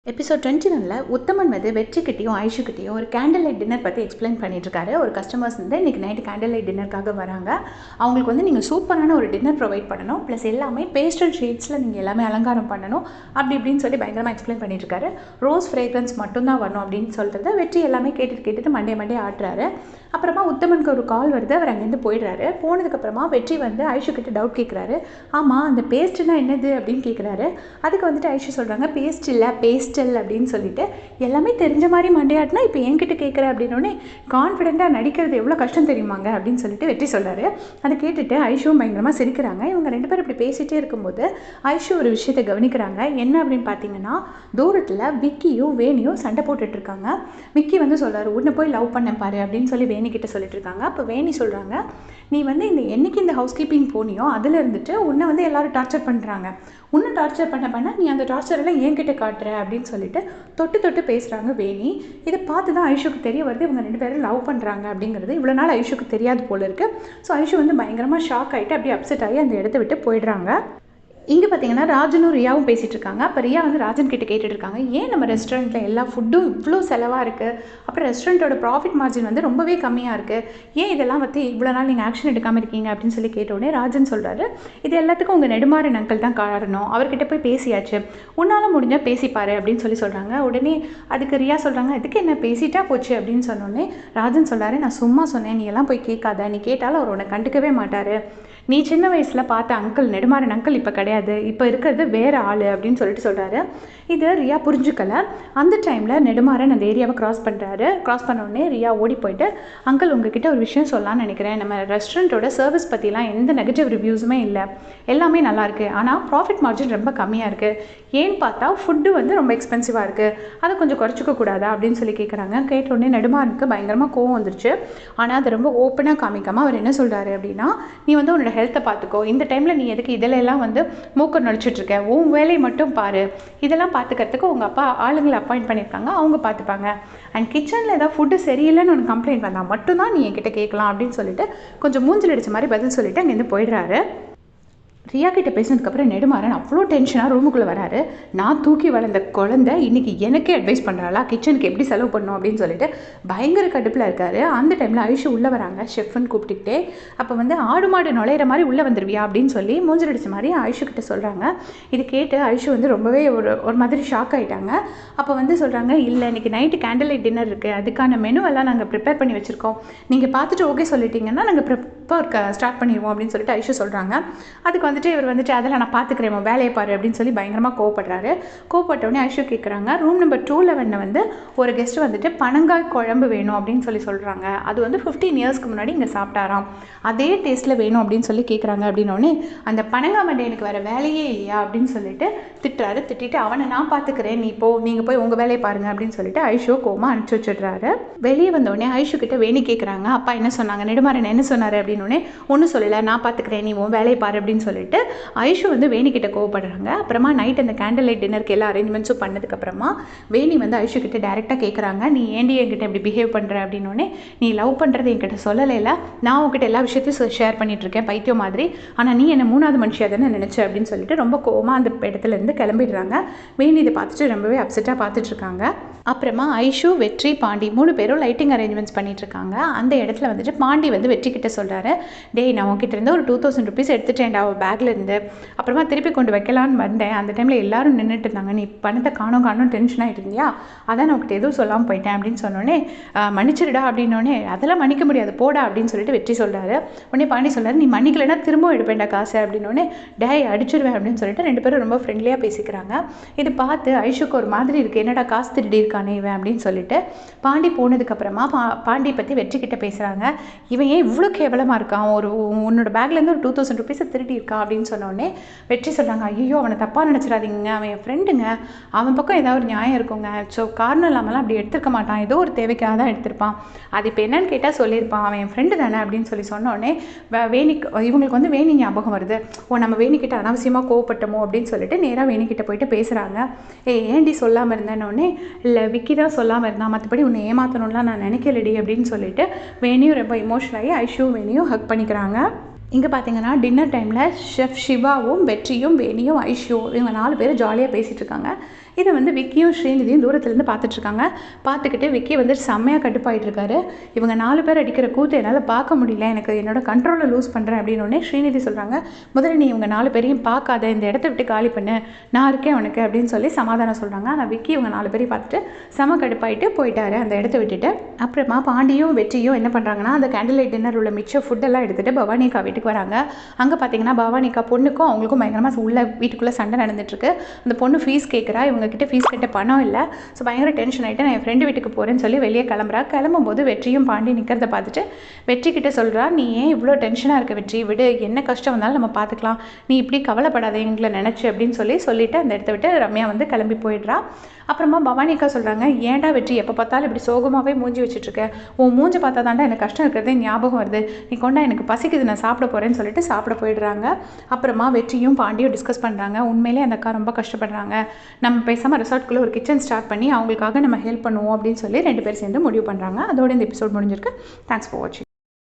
Episode 21ல உத்தமன் வந்து வெற்றிக்கிட்டையும் ஐஷுக்கிட்டையும் ஒரு candle light dinner பற்றி எக்ஸ்பிளைன் பண்ணிட்டுருக்காரு. ஒரு கஸ்டமர்ஸ் வந்து இன்றைக்கி நைட்டு கேண்டில் லைட் டின்னருக்காக வராங்க. அவங்களுக்கு வந்து நீங்கள் சூப்பரான ஒரு டின்னர் ப்ரொவைட் பண்ணணும், ப்ளஸ் எல்லாமே பேஸ்டல் ஷேட்ஸில் நீங்கள் எல்லாமே அலங்காரம் பண்ணணும் அப்படி இப்படின்னு சொல்லி பயங்கரமாக எக்ஸ்பிளைன் பண்ணிட்டுருக்காரு. ரோஸ் ஃப்ரேக்ரன்ஸ் மட்டும்தான் வரணும் அப்படின்னு சொல்கிறது வெற்றி எல்லாமே கேட்டுட்டு மண்டே ஆட்டுறாரு. அப்புறமா உத்தமனுக்கு ஒரு கால் வருது, அவர் அங்கேருந்து போயிடுறாரு. போனதுக்கப்புறமா வெற்றி வந்து ஐஷுக்கிட்ட டவுட் கேட்குறாரு. ஆமாம், அந்த பேஸ்ட்னா என்னது அப்படின்னு கேட்குறாரு. அதுக்கு வந்துட்டு ஐஷு சொல்கிறாங்க, பேஸ்ட் இல்லை பேஸ்டல் அப்படின்னு சொல்லிட்டு எல்லாமே தெரிஞ்ச மாதிரி மண்டையாட்டினா இப்போ என்கிட்ட கேட்குற அப்படின்னோடனே கான்ஃபிடென்ட்டாக நடிக்கிறது எவ்வளோ கஷ்டம் தெரியுமாங்க அப்படின்னு சொல்லிட்டு வெற்றி சொல்கிறாரு. அதை கேட்டுட்டு ஐஷுவும் பயங்கரமாக சிரிக்கிறாங்க. இவங்க ரெண்டு பேரும் இப்படி பேசிகிட்டே இருக்கும்போது ஐஷு ஒரு விஷயத்தை கவனிக்கிறாங்க. என்ன அப்படின்னு பார்த்தீங்கன்னா, தூரத்தில் விக்கியும் வேணியும் சண்டை போட்டுட்ருக்காங்க. விக்கி வந்து சொல்கிறாரு, உன்னை போய் லவ் பண்ண பாரு அப்படின்னு சொல்லி வேணிக்கிட்ட சொல்லிட்டு இருக்காங்க. அப்போ வேணி சொல்கிறாங்க, நீ வந்து என்னைக்கு இந்த ஹவுஸ் கீப்பிங் போனியோ அதில் இருந்துட்டு உன்னை வந்து எல்லாரும் டார்ச்சர் பண்ணுறாங்க, உன்னை டார்ச்சர் பண்ண நீ அந்த டார்ச்சரெல்லாம் என்கிட்ட காட்டுற அப்படின்னு சொல்லிட்டு தொட்டு பேசுகிறாங்க வேணி. இதை பார்த்து தான் ஐஷுக்கு தெரிய வருது இவங்க ரெண்டு பேரும் லவ் பண்ணுறாங்க அப்படிங்கிறது. இவ்வளோ நாள் ஐஷுக்கு தெரியாது போல இருக்குது. ஸோ ஐஷு வந்து பயங்கரமாக ஷாக் ஆகிட்டு அப்படியே அப்செட் ஆகி அந்த இடத்த விட்டு போயிடுறாங்க. இங்கே பார்த்தீங்கன்னா ராஜனும் ரியாவும் பேசிகிட்டு இருக்காங்க. அப்போ ரியா வந்து ராஜன் கிட்ட கேட்டுட்டு இருக்காங்க, ஏன் நம்ம ரெஸ்டாரண்ட்டில் எல்லா ஃபுட்டும் இவ்வளோ செலவாக இருக்குது, அப்புறம் ரெஸ்டாரண்ட்டோட ப்ராஃபிட் மார்ஜின் வந்து ரொம்பவே கம்மியாக இருக்குது, ஏன் இதெல்லாம் பற்றி இவ்வளோ நாள் நீங்கள் ஆக்ஷன் எடுக்காமல் இருக்கீங்க அப்படின்னு சொல்லி கேட்டோடனே ராஜன் சொல்கிறாரு, இது எல்லாத்துக்கும் உங்கள் நெடுமாறன் அங்கிள் தான் காரணம், அவர்கிட்ட போய் பேசியாச்சு, உன்னால் முடிஞ்சால் பேசிப்பாரு அப்படின்னு சொல்லி சொல்கிறாங்க. உடனே அதுக்கு ரியா சொல்கிறாங்க, இதுக்கு என்ன பேசிட்டா போச்சு அப்படின்னு சொன்னோடனே ராஜன் சொல்கிறாரு, நான் சும்மா சொன்னேன், நீ எல்லாம் போய் கேட்காத, நீ கேட்டாலும் அவர் உன்னை கண்டுக்கவே மாட்டார், நீ சின்ன வயசில் பார்த்த அங்கிள் நெடுமாறன் அங்கிள் இப்போ கிடையாது, இப்போ இருக்கிறது வேறு ஆள் அப்படின்னு சொல்லிட்டு சொல்கிறாரு. இது ரியா புரிஞ்சுக்கல. அந்த டைமில் நெடுமாறன் அந்த ஏரியாவை கிராஸ் பண்ணோடனே ரியா ஓடி போயிட்டு, அங்கிள் உங்ககிட்ட ஒரு விஷயம் சொல்லலாம்னு நினைக்கிறேன், நம்ம ரெஸ்டாரண்ட்டோட சர்வீஸ் பற்றிலாம் எந்த நெகட்டிவ் ரிவ்யூஸுமே இல்லை, எல்லாமே நல்லாயிருக்கு, ஆனால் ப்ராஃபிட் மார்ஜின் ரொம்ப கம்மியாக இருக்குது, ஏன்னு பார்த்தா ஃபுட்டு வந்து ரொம்ப எக்ஸ்பென்சிவாக இருக்குது, அதை கொஞ்சம் குறைச்சிக்க கூடாதா அப்படின்னு சொல்லி கேட்குறாங்க. கேட்டோடனே நெடுமாறனுக்கு பயங்கரமாக கோவம் வந்துருச்சு. ஆனால் அதை ரொம்ப ஓப்பனாக காமிக்காமல் அவர் என்ன சொல்கிறாரு அப்படின்னா, நீ வந்து உன்னோட ஹெல்த்தை பார்த்துக்கோ, இந்த டைமில் நீ எதுக்கு இதிலெல்லாம் வந்து மூக்க நடிச்சிட்ருக்க, உன் வேலையை மட்டும் பாரு, இதெல்லாம் பார்த்துக்கிறதுக்கு உங்கள் அப்பா ஆளுங்களை அப்பாயிண்ட் பண்ணியிருக்காங்க, அவங்க பார்த்துப்பாங்க, அண்ட் கிச்சனில் ஏதாவது ஃபுட்டு சரியில்லைன்னு ஒன்று கம்ப்ளைண்ட் வந்தால் மட்டும்தான் நீ என்கிட்ட கேட்கலாம் அப்படின்னு சொல்லிட்டு கொஞ்சம் மூஞ்சில் அடித்த மாதிரி பதில் சொல்லிவிட்டு அங்கேருந்து போயிடுறாரு. ரியா கிட்ட பேசினதுக்கப்புறம் நெடுமாறன் அவ்வளோ டென்ஷனாக ரூமுக்குள்ளே வராரு. நான் தூக்கி வளர்ந்த குழந்தை இன்றைக்கி எனக்கே அட்வைஸ் பண்ணுறாளா கிச்சனுக்கு எப்படி செலவு பண்ணணும் அப்படின்னு சொல்லிட்டு பயங்கர கடுப்பில் இருக்கார். அந்த டைமில் ஐஷு உள்ளே வராங்க ஷெஃப்னு கூப்பிட்டுக்கிட்டே. அப்போ வந்து ஆடு மாடு நுழையிற மாதிரி உள்ளே வந்துருவியா அப்படின்னு சொல்லி மூஞ்சில் அடித்த மாதிரி ஐஷு கிட்ட சொல்கிறாங்க. இது கேட்டு ஐஷு வந்து ரொம்பவே ஒரு மாதிரி ஷாக் ஆகிட்டாங்க. அப்போ வந்து சொல்கிறாங்க, இல்லை இன்றைக்கி நைட்டு கேண்டில் லைட் டின்னர் இருக்குது, அதுக்கான மெனுவெல்லாம் நாங்கள் ப்ரிப்பேர் பண்ணி வச்சுருக்கோம், நீங்கள் பார்த்துட்டு ஓகே சொல்லிட்டீங்கன்னா நாங்கள் ப்ரிப்பேர் ஸ்டார்ட் பண்ணிடுவோம் அப்படின்னு சொல்லிட்டு ஐஷு சொல்கிறாங்க. அதுக்கு இவர் வந்துட்டு அதெல்லாம் நான் பார்த்துக்கிறேன், வேலையை பாரு அப்படின்னு சொல்லி பயங்கரமாக கோவப்படுறாரு. கோவப்பட்டோடனே ஐஷு கேட்குறாங்க, ரூம் நம்பர் 211 வந்து ஒரு கெஸ்ட் வந்துட்டு பனங்காய் குழம்பு வேணும் அப்படின்னு சொல்லி சொல்கிறாங்க, அது வந்து 15 இயர்ஸ்க்கு முன்னாடி இங்கே சாப்பிட்டாராம், அதே டேஸ்ட்டில் வேணும் அப்படின்னு சொல்லி கேட்குறாங்க. அப்படின்னோடனே அந்த பனங்காய் மண்டை எனக்கு வேறு வேலையே இல்லையா அப்படின்னு சொல்லிட்டு திட்டிட்டு அவனை நான் பார்த்துக்கிறேன், நீங்கள் போய் உங்கள் வேலையை பாருங்கள் அப்படின்னு சொல்லிட்டு ஐஷு கோமா அனுப்பிச்சி வச்சிடுறாரு. வெளியே வந்தோடனே ஐஷு கிட்ட வேணி கேட்குறாங்க, அப்பா என்ன சொன்னாங்க, நெடுமாறன் என்ன சொன்னார் அப்படின்னோடனே ஒன்றும் சொல்லலை, நான் பார்த்துக்கிறேன், நீ உன் வேலையை பாரு அப்படின்னு சொல்லிட்டு ஐஷு வந்து வேணிக்கிட்ட கோவப்படுறாங்க. அப்புறமா நைட் அந்த கேண்டில் லைட் டின்னருக்கு எல்லா அரேஞ்ச்மெண்ட்ஸும் பண்ணதுக்கப்புறமா வேணி வந்து ஐஷு கிட்ட டேரெக்டாக கேட்குறாங்க, நீ ஏண்டி என்கிட்ட இப்படி பிஹேவ் பண்ணுற அப்படின்னோடனே, நீ லவ் பண்ணுறது என்கிட்ட சொல்லலைல, நான் உங்ககிட்ட எல்லா விஷயத்தையும் ஷேர் பண்ணிகிட்ருக்கேன் பைத்தியம் மாதிரி, ஆனால் நீ என்ன மூணாவது மனுஷியாக தானே நினச்ச அப்படின்னு சொல்லிட்டு ரொம்ப கோவமாக அந்த இடத்துலேருந்து கிளம்பிடுறாங்க. வேணி இதை பார்த்துட்டு ரொம்பவே அப்செட்டாக பார்த்துட்ருக்காங்க. அப்புறமா ஐஷு வெற்றி பாண்டி 3 பேரும் லைட்டிங் அரேஞ்ச்மெண்ட்ஸ் பண்ணிகிட்ருக்காங்க. அந்த இடத்துல வந்துட்டு பாண்டி வந்து வெற்றி கிட்ட சொல்கிறாரு, டேய் நான் உங்ககிட்ட இருந்து ஒரு 2000 ருபீஸ் எடுத்துட்டேன்டா பேக்கில் இருந்து, அப்புறமா திருப்பி கொண்டு வைக்கலான்னு வந்தேன், அந்த டைமில் எல்லாரும் நின்றுட்டு இருந்தாங்க, நீ பணத்தை காணும் டென்ஷன் ஆகிட்டு இருந்தியா, அதான் நான் உங்கள்கிட்ட எதுவும் சொல்லாமல் போயிட்டேன் அப்படின்னு சொன்னோடனே, மன்னிச்சிடுடா அப்படின்னோடனே, அதெல்லாம் மன்னிக்க முடியாது போடா அப்படின்னு சொல்லிட்டு வெற்றி சொல்கிறாரு. உடனே பாண்டி சொல்கிறாரு, நீ மன்னிக்கலைன்னா திரும்ப எடுப்பேன்டா காசு அப்படின்னோடனே, டேய் அடிச்சிடுவேன் அப்படின்னு சொல்லிட்டு 2 பேரும் ரொம்ப ஃப்ரெண்ட்லியாக பேசிக்கிறாங்க. இது பார்த்து ஐஷுக்கு ஒரு மாதிரி இருக்குது, என்னடா காசு திருடி இருக்கானே இவன் அப்படின்னு சொல்லிட்டு பாண்டி போனதுக்கப்புறமா பாண்டி பற்றி வெற்றி கிட்ட பேசுகிறாங்க. இவன் ஏன் இவ்வளோ கேவலமாக இருக்கான், உன்னோட பேக்லேருந்து ஒரு 2000 ருபீஸை திருடி இருக்கா அப்படின்னு சொன்னோடனே வெற்றி சொல்கிறாங்க, ஐயோ அவனை தப்பாக நினச்சிடாதீங்க, அவன் என் ஃப்ரெண்டுங்க, அவன் பக்கம் ஏதாவது ஒரு நியாயம் இருக்குங்க, ஸோ காரணம் இல்லாமலாம் அப்படி எடுத்துருக்க மாட்டான், ஏதோ ஒரு தேவைக்காக தான் எடுத்திருப்பான், அது இப்போ என்னன்னு கேட்டால் சொல்லியிருப்பான், அவன் என் ஃப்ரெண்டு தானே அப்படின்னு சொன்னோடனே இவங்களுக்கு வந்து வேணி ஞாபகம் வருது, நம்ம வேணிக்கிட்ட அனாவசியமாக கோவப்பட்டமோ அப்படின்னு சொல்லிட்டு நேராக வேணிக்கிட்ட போயிட்டு பேசுகிறாங்க. ஏன்டி சொல்லாமல் இருந்தேன்னொடனே, இல்லை விக்கி தான் சொல்லாமல் இருந்தான், மற்றபடி உன்னை ஏமாற்றணும்லாம் நான் நினைக்கலடி அப்படின்னு சொல்லிட்டு வேணியும் ரொம்ப இமோஷனல் ஆகி ஐஷுவும் வேணியும் ஹக் பண்ணிக்கிறாங்க. இங்கே பார்த்தீங்கன்னா டின்னர் டைமில் ஷெஃப் சிவாவும் வெற்றியும் வேணியும் ஐஷுவும் இவங்க 4 பேரும் ஜாலியாக பேசிகிட்டு இருக்காங்க. இதை வந்து விக்கியும் ஸ்ரீநிதியும் தூரத்துலேருந்து பார்த்துட்ருக்காங்க. பார்த்துக்கிட்டு விக்கி வந்து செம்மையாக கடுப்பாயிட்டு இருக்காரு. இவங்க 4 பேர் அடிக்கிற கூத்து என்னால் பார்க்க முடியல, எனக்கு என்னோட கண்ட்ரோலை லூஸ் பண்ணுறேன் அப்படின்னோடனே ஸ்ரீநிதி சொல்கிறாங்க, முதல்ல நீ இவங்க 4 பேரையும் பார்க்காத, இந்த இடத்த விட்டு காலி பண்ணு, நான் இருக்கேன் உனக்கு அப்படின்னு சொல்லி சமாதானம் சொல்கிறாங்க. ஆனால் விக்கி இவங்க 4 பேரையும் பார்த்துட்டு செம கடுப்பாயிட்டு போயிட்டாரு அந்த இடத்த விட்டுட்டு. அப்புறமா பாண்டியும் வெற்றியும் என்ன பண்ணுறாங்கன்னா, அந்த கேண்டில் லைட் டின்னர் உள்ள மிச்ச ஃபுட்டெல்லாம் எடுத்துகிட்டு பவானிகா வீட்டுக்கு வராங்க. அங்கே பார்த்தீங்கன்னா பவானிகா பொண்ணுக்கும் அவங்களுக்கும் பயங்கரமாக உள்ள வீட்டுக்குள்ளே சண்டை நடந்துட்டுருக்கு. அந்த பொண்ணு ஃபீஸ் கேட்குறா, இவங்ககிட்ட ஃபீஸ் கட்ட பணம் இல்லை. ஸோ பயங்கர டென்ஷன் ஆகிட்டு நான் என் ஃப்ரெண்டு வீட்டுக்கு போகிறேன்னு சொல்லி வெளியே கிளம்பும்போது வெற்றியும் பாண்டி நிற்கிறத பார்த்துட்டு வெற்றிக்கிட்ட சொல்கிறா, நீ ஏன் இவ்வளோ டென்ஷனாக இருக்க வெற்றி, விடு, என்ன கஷ்டம் வந்தாலும் நம்ம பார்த்துக்கலாம், நீ இப்படி கவலைப்படாத எங்களை நினச்சி அப்படின்னு சொல்லிட்டு அந்த இடத்த விட்டு ரம்யா வந்து கிளம்பி போயிடுறா. அப்புறமா பவானிக்கா சொல்கிறாங்க, ஏன்டா வெற்றி எப்போ பார்த்தாலும் இப்படி சோகமாகவே மூஞ்சி வச்சுட்ருக்க, உன் மூஞ்சி பார்த்தா தாண்டா எனக்கு கஷ்டம் இருக்கிறதே ஞாபகம் வருது, நீ கொண்டா எனக்கு பசிக்குது நான் சாப்பிட போகிறேன்னு சொல்லிட்டு சாப்பிட போயிடுறாங்க. அப்புறமா வெற்றியும் பாண்டியும் டிஸ்கஸ் பண்ணுறாங்க, உண்மையிலே அந்த அக்கா ரொம்ப கஷ்டப்படுறாங்க, நம்ம பேசாமல் ரெசார்ட்குள்ளே ஒரு கிச்சன் ஸ்டார்ட் பண்ணி அவங்களுக்காக நம்ம ஹெல்ப் பண்ணுவோம் அப்படின்னு சொல்லி 2 பேர் சேர்ந்து முடிவு பண்ணுறாங்க. அதோட இந்த எபிசோட் முடிஞ்சிருக்கு. தேங்க்ஸ் ஃபார் வாட்சிங்.